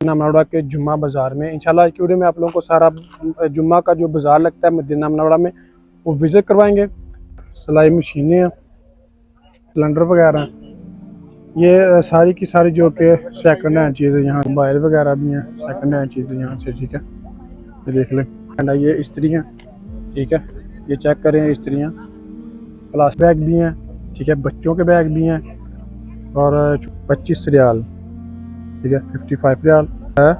मनोड़ा के जुम्मा बाज़ार में इंशाल्लाह की वीडियो में आप लोगों को सारा जुम्मा का जो बाज़ार लगता है मदीना मनोड़ा में वो विज़िट करवाएंगे। सिलाई मशीनें हैं, सिलेंडर वगैरह, ये सारी की सारी जो कि सेकंड हैंड चीज़ें, यहाँ मोबाइल वगैरह भी हैं सेकंड हैंड चीज़ें यहाँ से। ठीक है, ये देख लें। एंड ये इस्त्रियाँ, ठीक है, ये चेक करें इस्त्रियाँ। प्लास्टिक बैग भी हैं, ठीक है, बच्चों के बैग भी हैं। और 25 रियाल, ठीक है, 55 रियाल है,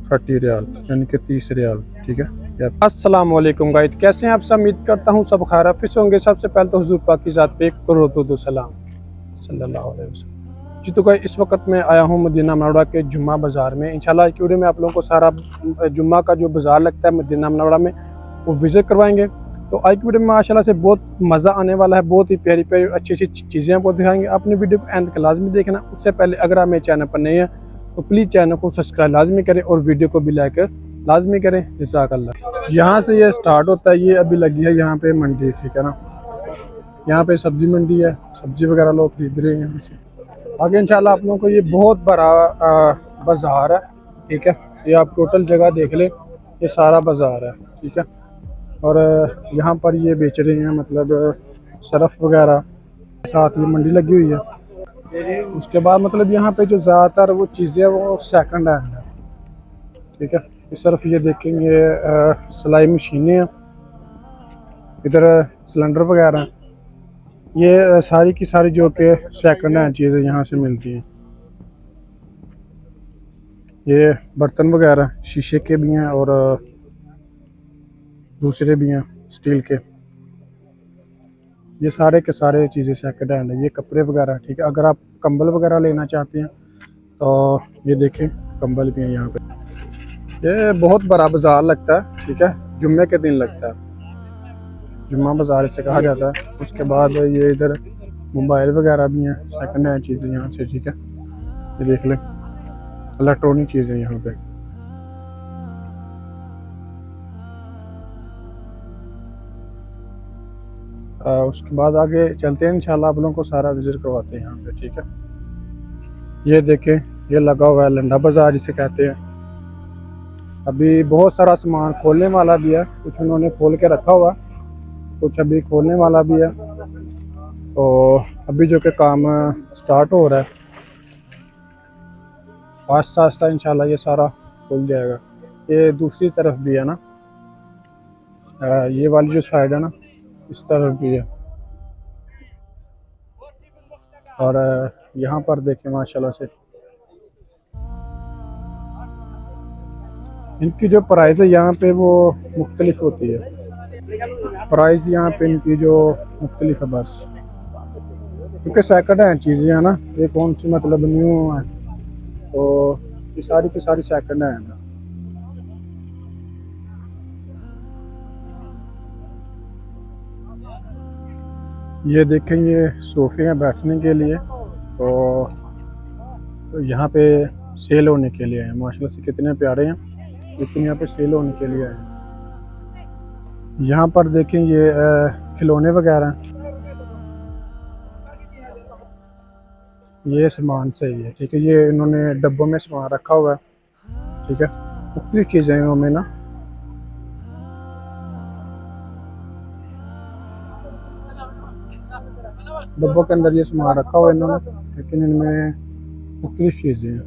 30 रियाल यानी कि 30 रियाल। ठीक है। अस्सलाम वालेकुम गाइस, कैसे हैं आप सब? उम्मीद करता हूँ सब खैर हाफिज़ होंगे। सबसे पहले तो हुजूर पाक की ज़ात पे करोड़ों सलाम सल्लल्लाहु अलैहि वसल्लम। जी तो गाइस, इस वक्त मैं आया हूँ मदीना मनोड़ा के जुम्मा बाज़ार में। इंशाल्लाह की वीडियो में आप लोगों को सारा जुम्मा का जो बाज़ार लगता है मदीना मनोड़ा में वो विज़िट करवाएंगे। तो आज की वीडियो में माशाल्लाह से बहुत मज़ा आने वाला है, बहुत ही प्यारी प्यारी अच्छी अच्छी चीज़ें आपको दिखाएंगे। अपनी वीडियो को एंड तक लाजमी देखना। उससे पहले अगर आप मेरे चैनल पर नए हैं तो प्लीज़ चैनल को सब्सक्राइब लाजमी करें और वीडियो को भी लाइक लाजमी करें। जज़ाकल्लाह। यहाँ से ये स्टार्ट होता है, ये अभी लगी है यहाँ पे मंडी, ठीक है ना। यहाँ पे सब्जी मंडी है, सब्जी वगैरह लोग खरीद रहे हैं यहाँ से। आगे इंशाल्लाह आप लोगों को ये बहुत बड़ा बाज़ार है, ठीक है। ये आप टोटल जगह देख ले, ये सारा बाज़ार है, ठीक है। और यहाँ पर ये बेच रहे हैं, मतलब सरफ वगैरह, साथ ये मंडी लगी हुई है। उसके बाद मतलब यहाँ पे जो ज़्यादातर वो चीज़ें वो सेकंड हैंड है, ठीक है। इस तरफ ये देखेंगे सिलाई मशीनें हैं, इधर सिलेंडर वगैरह, ये सारी की सारी जो कि सेकंड हैंड चीज़ें यहाँ से मिलती हैं। ये बर्तन वगैरह शीशे के भी हैं और दूसरे भी हैं स्टील के। ये सारे के सारे चीज़ें सेकंड हैंड है। ये कपड़े वगैरह, ठीक है। अगर आप कंबल वगैरह लेना चाहते हैं तो ये देखें, कंबल भी हैं यहाँ पे। ये बहुत बड़ा बाज़ार लगता है, ठीक है, जुम्मे के दिन लगता है, जुम्मा बाज़ार इसे कहा जाता है। उसके बाद ये इधर मोबाइल वगैरह भी हैं, सेकंड हैंड चीज़ें यहाँ से, ठीक है। ये देख लें, इलेक्ट्रॉनिक चीज़ें यहाँ पे। उसके बाद आगे चलते हैं, इंशाल्लाह आप लोगों को सारा विजिट करवाते हैं यहाँ पे, ठीक है। ये देखें, ये लगा हुआ है लंडा बाज़ार जिसे कहते हैं। अभी बहुत सारा सामान खोलने वाला भी है, कुछ उन्होंने खोल के रखा हुआ, कुछ अभी खोलने वाला भी है। तो अभी जो कि काम स्टार्ट हो रहा है, आस्ता आस्ता इंशाल्लाह ये सारा खुल जाएगा। ये दूसरी तरफ भी है ना, ये वाली जो साइड है ना, इस तरफ भी है। और यहाँ पर देखें माशाल्लाह से इनकी जो प्राइस है यहाँ पे वो मुख्तलिफ होती है। प्राइस यहाँ पे इनकी जो मुख्तलिफ है बस, क्योंकि सेकंड हैंड चीज़ें हैं ना, ये कौन सी मतलब न्यू है, तो ये सारी की सारी सेकंड हैंड है। ये देखें, ये सोफे हैं बैठने के लिए, तो यहाँ पे सेल होने के लिए है। माशाल्लाह से कितने प्यारे हैं, लेकिन यहाँ पे सेल होने के लिए है। यहाँ पर देखें, ये खिलौने वगैरह, ये सामान सही है, ठीक है। ये इन्होंने डब्बों में सामान रखा हुआ है, ठीक है। मुख्तलिफ चीज़ें इन्होंने ना, डब्बों के अंदर ये सामान रखा हुआ है इन्होंने, लेकिन इनमें मुख्तलिफ चीज़ें हैं।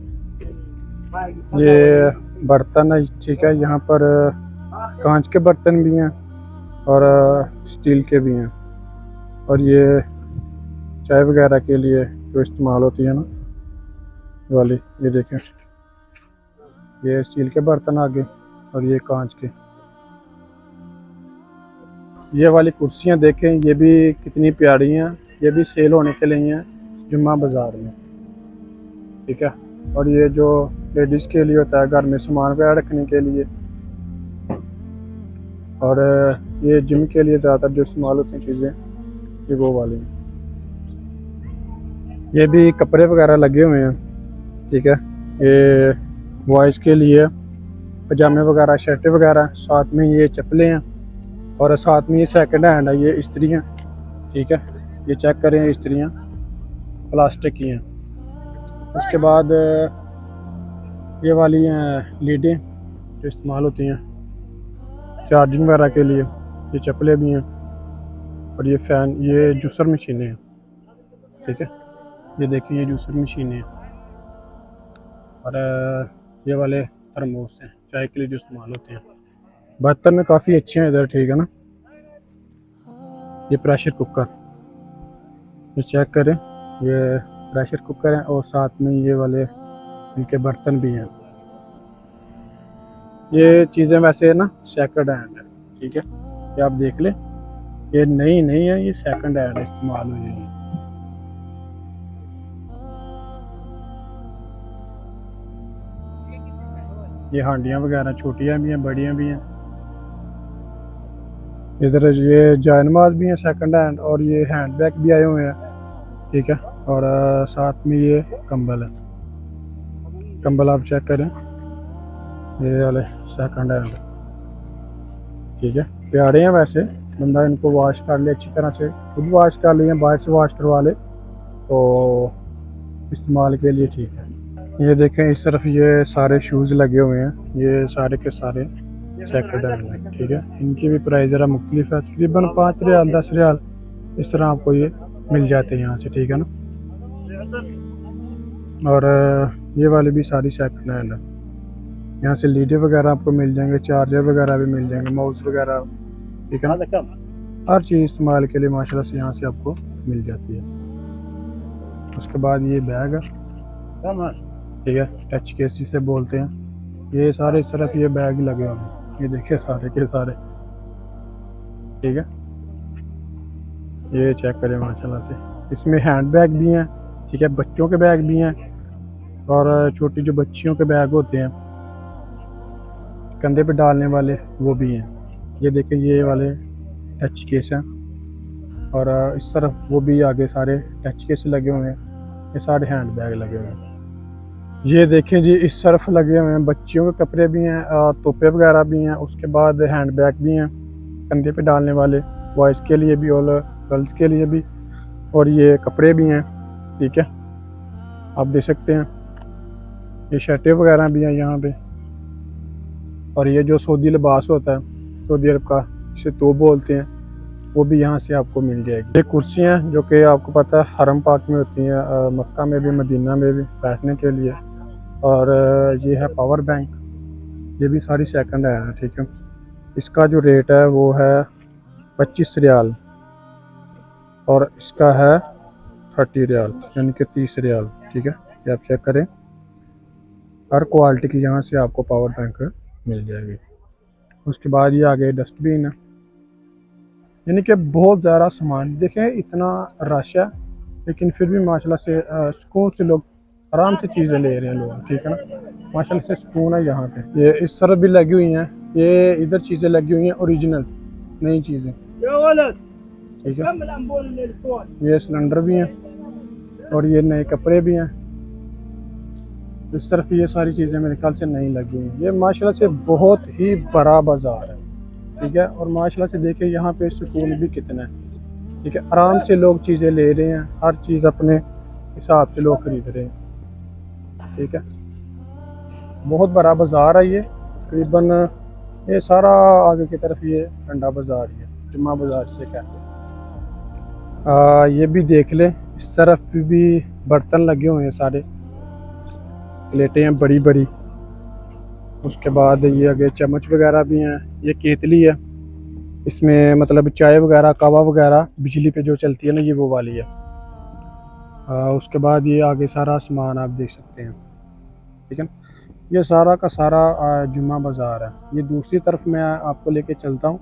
ये बर्तन है, ठीक है। यहाँ पर कांच के बर्तन भी हैं और स्टील के भी हैं। और ये चाय वगैरह के लिए जो इस्तेमाल होती है ना वाली, ये देखें, ये स्टील के बर्तन आगे और ये कांच के। ये वाली कुर्सियाँ देखें, ये भी कितनी प्यारी हैं, ये भी सेल होने के लिए हैं जुम्मा बाज़ार में, ठीक है। और ये जो लेडीज़ के लिए होता है घर में सामान वगैरह रखने के लिए, और ये जिम के लिए ज़्यादातर जो इस्तेमाल होती हैं चीज़ें, ये वो वाली हैं। ये भी कपड़े वगैरह लगे हुए हैं, ठीक है। ये बॉयज़ के लिए पजामे वगैरह, शर्टें वगैरह, साथ में ये चप्पलें हैं और साथ में ये सेकंड हैंड है, ये इस्त्रियाँ, ठीक है। ये चेक करें, इस्त्रियाँ प्लास्टिक की हैं। उसके बाद ये वाली लीडें जो इस्तेमाल होती हैं चार्जिंग वगैरह के लिए। ये चप्पलें भी हैं और ये फ़ैन, ये जूसर मशीनें हैं। ठीक है, ये देखिए ये जूसर मशीनें हैं। और ये वाले थर्मोस हैं चाय के लिए जो इस्तेमाल होते हैं। बर्तन में काफ़ी अच्छे हैं इधर। ठीक है ना, ये प्रेशर कुकर, ये चेक करें, ये प्रेशर कुकर है और साथ में ये वाले इनके बर्तन भी हैं। ये चीज़ें वैसे ना सेकंड हैंड है। ठीक है, ये आप देख लें, ये नई नहीं है, ये सेकंड हैंड इस्तेमाल हुई है। ये हांडियाँ वगैरह छोटियाँ भी हैं, बड़ियाँ भी हैं। इधर ये जायनमाज भी हैं सेकंड हैंड, और ये हैंड बैग भी आए हुए हैं। ठीक है, और साथ में ये कंबल है। कंबल आप चेक करें, ये वाले सेकंड हैंड। ठीक है, प्यारे हैं वैसे, बंदा इनको वॉश कर ले अच्छी तरह से, खुद वॉश कर ले या बाहर से वॉश करवा ले तो इस्तेमाल के लिए ठीक है। ये देखें इस तरफ ये सारे शूज़ लगे हुए हैं, ये सारे के सारे सेकंड हैंड हैं। ठीक है, इनकी भी प्राइस ज़रा मुख्तलिफ है, तकरीबन 5 रियाल 10 रियाल इस तरह आपको ये मिल जाते हैं यहाँ से। ठीक है ना, और ये वाली भी सारी सेकंड हैंड है। यहाँ से लीडे वगैरह आपको मिल जाएंगे, चार्जर वगैरह भी मिल जाएंगे, माउस वगैरह। ठीक है ना, हर चीज़ इस्तेमाल के लिए माशाल्लाह से यहाँ से आपको मिल जाती है। उसके बाद ये बैग है, ठीक है, टच केस जिसे बोलते हैं। ये सारे इस तरफ ये बैग लगे हुए हैं, ये देखिए सारे के सारे। ठीक है, ये चेक करें माशाल्लाह से, इसमें हैंड बैग भी हैं। ठीक है, बच्चों के बैग भी हैं और छोटी जो बच्चियों के बैग होते हैं कंधे पे डालने वाले, वो भी हैं। ये देखिए ये वाले टच केस हैं और इस तरफ वो भी आगे सारे टच केस लगे हुए हैं। ये सारे हैंड बैग लगे हुए हैं। ये देखें जी इस तरफ लगे हुए हैं, बच्चियों के कपड़े भी हैं, तोपे वगैरह भी हैं। उसके बाद हैंड बैग भी हैं कंधे पे डालने वाले, बॉयज़ के लिए भी और गर्ल्स के लिए भी, और ये कपड़े भी हैं। ठीक है, आप देख सकते हैं ये शर्टें वगैरह भी हैं यहाँ पे। और ये जो सऊदी लिबास होता है सऊदी अरब का, जिसे तो बोलते हैं, वो भी यहाँ से आपको मिल जाएगी। ये कुर्सियाँ जो कि आपको पता है हरम पाक में होती हैं, मक्का में भी मदीना में भी बैठने के लिए। और ये है पावर बैंक, ये भी सारी सेकंड है। ठीक है, इसका जो रेट है वो है 25 रियाल और इसका है 30 रियाल, यानी कि 30 रियाल। ठीक है, ये आप चेक करें, हर क्वालिटी की यहाँ से आपको पावर बैंक मिल जाएगी। उसके बाद ये आगे डस्टबिन है, यानी कि बहुत ज़्यादा सामान। देखें इतना रश है लेकिन फिर भी माशाल्लाह से सुकून से लोग आराम से चीज़ें ले रहे हैं लोग। ठीक है ना, माशाल्लाह से सुकून है यहाँ पे। ये इस तरफ भी लगी हुई हैं, ये इधर चीज़ें लगी हुई हैं ओरिजिनल नई चीज़ें। ठीक है, ये सिलेंडर भी हैं और ये नए कपड़े भी हैं। इस तरफ ये सारी चीज़ें मेरे ख्याल से नहीं लगी हुई हैं। ये माशाल्लाह से बहुत ही बड़ा बाज़ार है। ठीक है, और माशाल्लाह से देखिए यहाँ पे सुकून भी कितना है। ठीक है, आराम से लोग चीज़ें ले रहे हैं, हर चीज़ अपने हिसाब से लोग खरीद रहे हैं। ठीक है, बहुत बड़ा बाज़ार है ये, तकरीबन ये सारा आगे की तरफ ये ठंडा बाज़ार ही है, जुम्मा बाज़ार से कहते हैं। ये भी देख लें, इस तरफ भी बर्तन लगे हुए हैं, सारे प्लेटें हैं बड़ी बड़ी। उसके बाद ये आगे चम्मच वगैरह भी हैं, ये केतली है, इसमें मतलब चाय वगैरह कहवा वगैरह बिजली पे जो चलती है ना, ये वो वाली है। उसके बाद ये आगे सारा सामान आप देख सकते हैं। ठीक है, ये सारा का सारा जुम्मा बाज़ार है। ये दूसरी तरफ मैं आपको लेके चलता हूँ,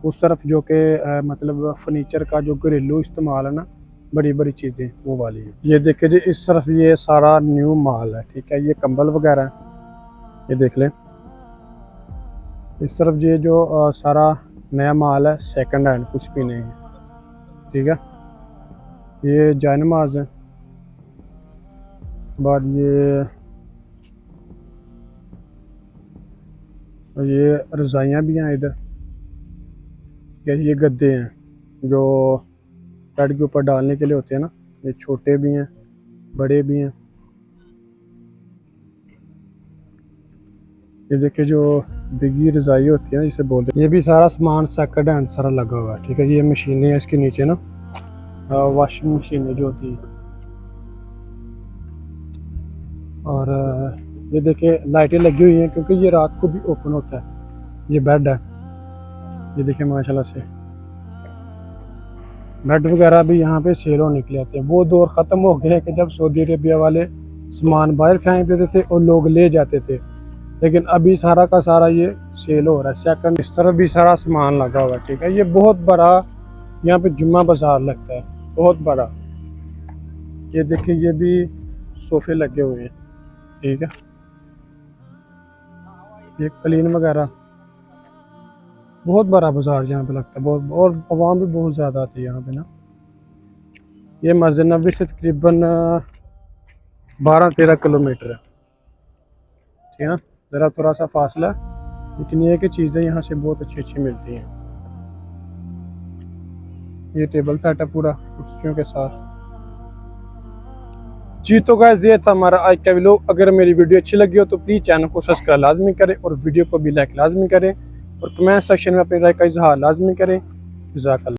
उस तरफ जो कि मतलब फर्नीचर का जो घरेलू इस्तेमाल है ना, बड़ी बड़ी चीज़ें वो वाली है। ये देखिए जी इस तरफ ये सारा न्यू माल है। ठीक है, ये कंबल वगैरह है, ये देख लें। इस तरफ ये जो सारा नया माल है, सेकंड हैंड, कुछ भी नहीं है। ठीक है, ये जायनमाज है। बाद ये रज़ाइयाँ भी हैं इधर। ये गद्दे हैं जो बेड के ऊपर डालने के लिए होते हैं ना, ये छोटे भी हैं बड़े भी हैं। ये देखिए जो बिगी रजाई होती है जिसे बोलते हैं, ये भी सारा सामान सेकंड हैंड सारा लगा हुआ है। ठीक है, ये मशीनें हैं इसके नीचे ना, वॉशिंग मशीनें जो होती है। और ये देखिए लाइटें लगी हुई हैं क्योंकि ये रात को भी ओपन होता है। ये बेड है, ये देखिए माशाल्लाह से बेड वगैरह भी यहाँ पे सेल होने के लिए आते हैं। वो दौर ख़त्म हो गया है कि जब सऊदी अरेबिया वाले सामान बाहर फेंक देते थे और लोग ले जाते थे, लेकिन अभी सारा का सारा ये सेल हो रहा है। सेकंड इस तरफ भी सारा सामान लगा हुआ है। ठीक है, ये बहुत बड़ा यहाँ पे जुम्मा बाजार लगता है, बहुत बड़ा। ये देखिए ये भी सोफे लगे हुए हैं। ठीक है, ये कलीन वगैरह, बहुत बड़ा बाजार यहाँ पे लगता है बहुत, और आवाम भी बहुत ज़्यादा आती है यहाँ पे ना। ये मस्जिद नबी से तकरीबन 12-13 किलोमीटर है। ठीक है ना, ज़रा थोड़ा सा फासला है, लेकिन ये है कि चीज़ें यहाँ से बहुत अच्छी अच्छी मिलती हैं। ये टेबल सेट है पूरा कुर्सियों के साथ। जी तो गाइस ये था हमारा आज का व्लॉग। अगर मेरी वीडियो अच्छी लगी हो तो प्लीज़ चैनल को सब्सक्राइब लाजमी करें और वीडियो को भी लाइक लाजमी करें और कमेंट सेक्शन में अपनी राय का इजहार लाजमी करें। जज़ाकल्लाह।